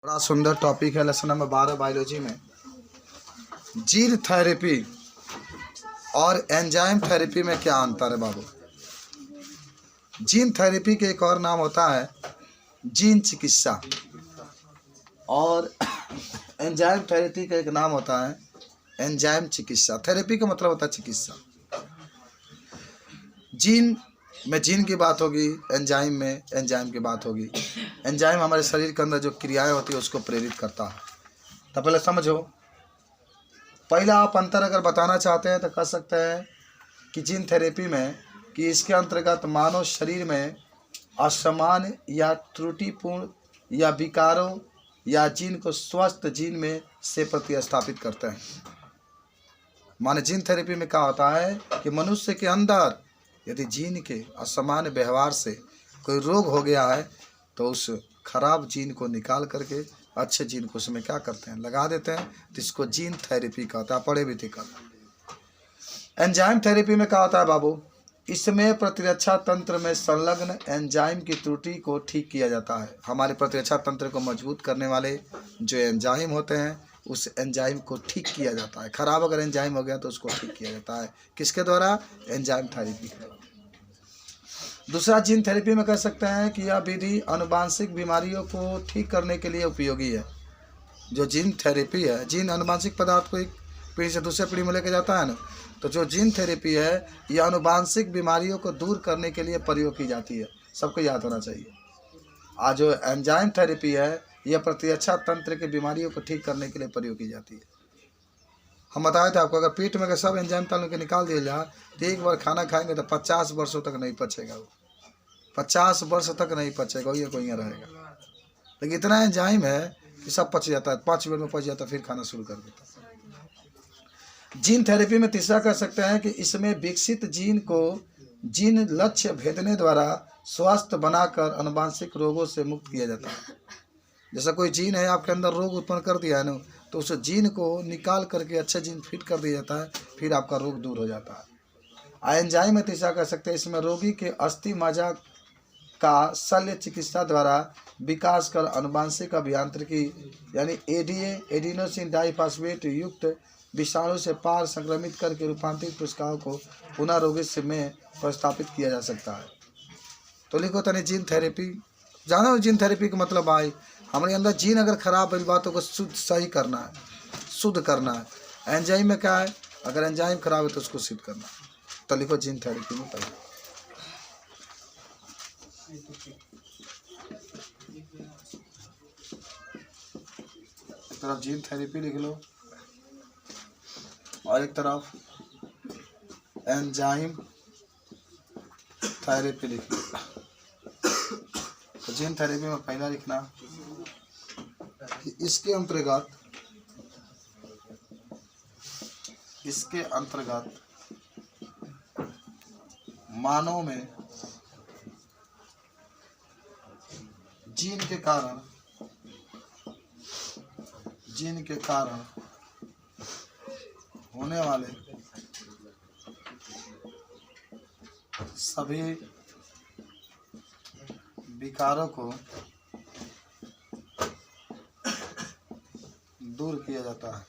बड़ा सुंदर टॉपिक है लेसन नंबर 12 बायोलॉजी में। जीन थेरेपी और एंजाइम थेरेपी में क्या अंतर है बाबू? जीन थेरेपी के एक और नाम होता है जीन चिकित्सा और एंजाइम थेरेपी का एक नाम होता है एंजाइम चिकित्सा। थेरेपी का मतलब होता है चिकित्सा। जीन में जीन की बात होगी, एंजाइम में एंजाइम की बात होगी। एंजाइम हमारे शरीर के अंदर जो क्रियाएं होती है उसको प्रेरित करता है। तो पहले समझो, पहला आप अंतर अगर बताना चाहते हैं तो कह सकते हैं कि जीन थेरेपी में कि इसके अंतर्गत मानव शरीर में असामान्य या त्रुटिपूर्ण या विकारों या जीन को स्वस्थ जीन में से प्रतिस्थापित करते हैं। माने जीन थेरेपी में क्या होता है कि मनुष्य के अंदर यदि जीन के असामान्य व्यवहार से कोई रोग हो गया है तो उस खराब जीन को निकाल करके अच्छे जीन को उसमें क्या करते हैं, लगा देते हैं। तो इसको जीन थेरेपी कहता है, पढ़े भी थे कल। एंजाइम थेरेपी में क्या होता है बाबू? इसमें प्रतिरक्षा तंत्र में संलग्न एंजाइम की त्रुटि को ठीक किया जाता है। हमारे प्रतिरक्षा तंत्र को मजबूत करने वाले जो एंजाइम होते हैं उस एंजाइम को ठीक किया जाता है। खराब अगर एंजाइम हो गया तो उसको ठीक किया जाता है। किसके द्वारा? Enzyme therapy. दूसरा, जीन थेरेपी में कह सकते हैं कि यह विधि आनुवांशिक बीमारियों को ठीक करने के लिए उपयोगी है। जो जीन थेरेपी है, जीन आनुवांशिक पदार्थ को एक पीढ़ी से दूसरे पीढ़ी में लेकर जाता है ना, तो जो जीन थेरेपी है यह आनुवांशिक बीमारियों को दूर करने के लिए प्रयोग की जाती है। सबको याद होना चाहिए। आज जो एंजाइम थेरेपी है यह प्रतिरक्षा तंत्र की बीमारियों को ठीक करने के लिए प्रयोग की जाती है। हम बताए थे आपको, अगर पेट में अगर सब एंजाइम तालू के निकाल दिया जाए तो एक बार खाना खाएंगे तो 50 वर्षों तक नहीं पचेगा। वो 50 वर्ष तक नहीं पचेगा, ये कोई रहेगा। लेकिन इतना एंजाइम है कि सब पच जाता है, 5 मिनट में पच जाता है, फिर खाना शुरू कर देता है। जीन थेरेपी में तीसरा कह सकते हैं कि इसमें विकसित जीन को जीन लक्ष्य भेदने द्वारा स्वस्थ बनाकर आनुवांशिक रोगों से मुक्त किया जाता है। जैसा कोई जीन है आपके अंदर रोग उत्पन्न कर दिया है ना, तो उस जीन को निकाल करके अच्छे जीन फिट कर दिया जाता है, फिर आपका रोग दूर हो जाता है। एंजाइम में तीसरा कह सकते हैं इसमें रोगी के अस्थि मज्जा का शल्य चिकित्सा द्वारा विकास कर आनुवांशिक अभियांत्रिकी यानी एडीए एडिनोसिन डाइफॉस्फेट युक्त विषाणु से पार संक्रमित करके रूपांतरित कोशिकाओं को पुनः रोगी से में प्रस्तापित किया जा सकता है। तो लिखो तनी जीन थेरेपी। जानो जीन थेरेपी का मतलब भाई हमारे अंदर जीन अगर खराब है बातों को शुद्ध सही करना है, शुद्ध करना है। एंजाइम में क्या है? अगर एंजाइम खराब है तो उसको सिद्ध करना है। तो लिखो जीन थेरेपी में पहले एक तरफ जीन थेरेपी लिख लो और एक तरफ एंजाइम थेरेपी लिख लो। तो जीन थेरेपी में पहला लिखना कि इसके अंतर्गत मानव में जीन के कारण होने वाले सभी विकारों को दूर किया जाता है।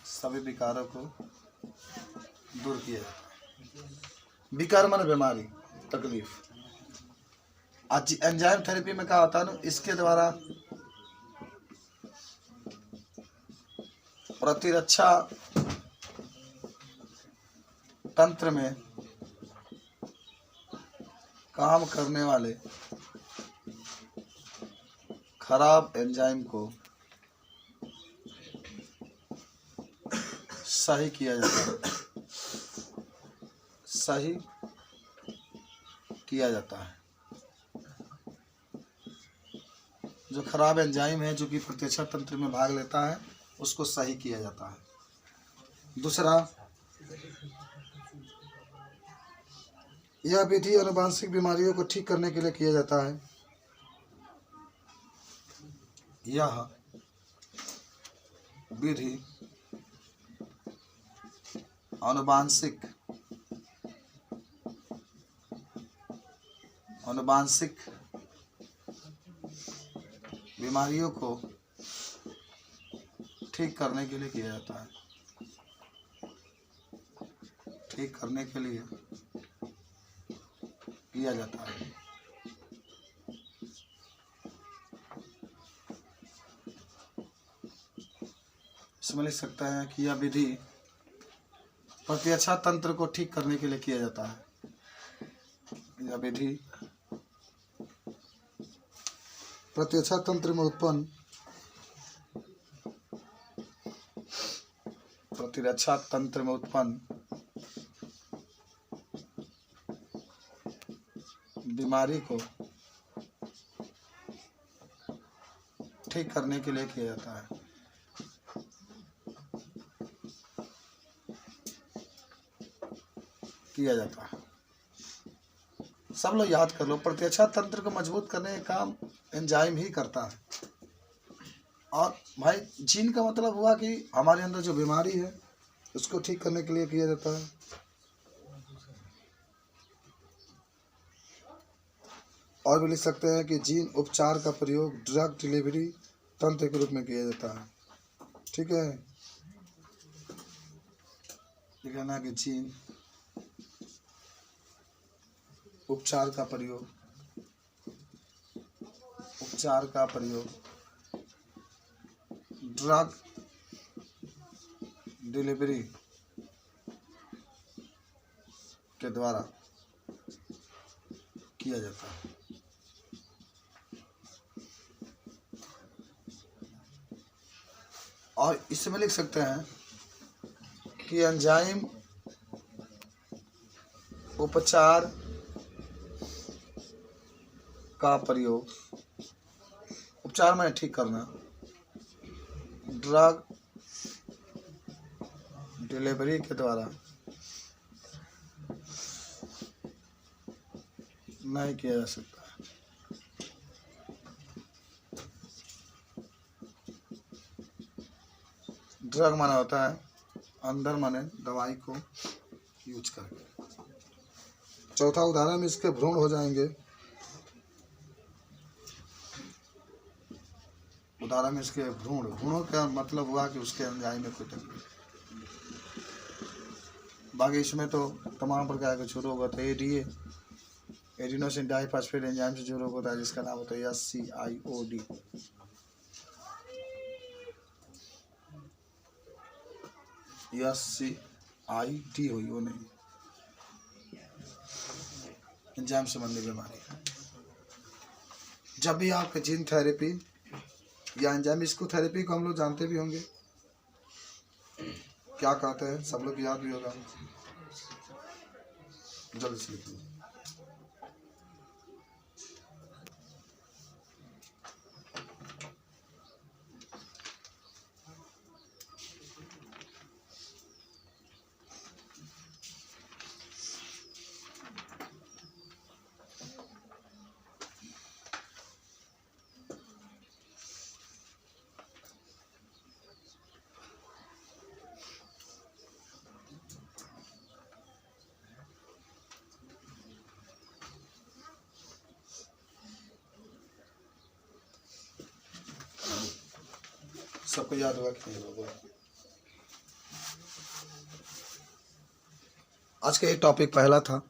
सभी विकारों को दूर किया जाता है। विकार माने बीमारी, तकलीफ। आज एंजाइम थेरेपी में क्या होता है ना, इसके द्वारा प्रतिरक्षा तंत्र में काम करने वाले खराब एंजाइम को सही किया जाता है, सही किया जाता है। जो खराब एंजाइम है जो कि प्रतिरक्षा तंत्र में भाग लेता है उसको सही किया जाता है। दूसरा, यह विधि आनुवांशिक बीमारियों को ठीक करने के लिए किया जाता है। यह विधि आनुवांशिक अनुवांशिक बीमारियों को ठीक करने के लिए किया जाता है, ठीक करने के लिए किया जाता है। इसमें लिख सकते हैं कि यह विधि प्रतिरक्षा तंत्र को ठीक करने के लिए किया जाता है। यह विधि प्रतिरक्षा तंत्र में उत्पन्न बीमारी को ठीक करने के लिए किया जाता है। सब लोग याद कर लो, प्रतिरक्षा तंत्र को मजबूत करने का काम एंजाइम ही करता है। और भाई जीन का मतलब हुआ कि हमारे अंदर जो बीमारी है उसको ठीक करने के लिए किया जाता है। और भी लिख सकते हैं कि जीन उपचार का प्रयोग ड्रग डिलीवरी तंत्र के रूप में किया जाता है। ठीक है, लिखना कि जीन उपचार का प्रयोग ड्रग डिलीवरी के द्वारा किया जाता है। और इसमें लिख सकते हैं कि एंजाइम उपचार का प्रयोग, उपचार में ठीक करना, ड्रग डिलीवरी के द्वारा नहीं किया जा सकता है। ड्रग माना होता है अंदर माने दवाई को यूज करके। चौथा उदाहरण में इसके भ्रूण हो जाएंगे। उदाहरण में इसके भ्रूणों का मतलब हुआ कि उसके एंजाइम में कोई तकलीफ। बाकी इसमें तो तमाम प्रकार के जो रोग होते हैं, एडिनोसिन डाइफॉस्फेट एंजाइम से जो रोग होता है जिसका नाम होता है SCIOD। SCID हुई, वो नहीं, एंजाइम संबंधी बीमारी। जब भी आपके जीन थेरेपी या एंजाइम इसको थेरेपी को हम लोग जानते भी होंगे, क्या कहते हैं, सब लोग याद भी होगा। जल्दी से लिखिए। सबको याद होगा कि नहीं होगा। आज का ये टॉपिक पहला था।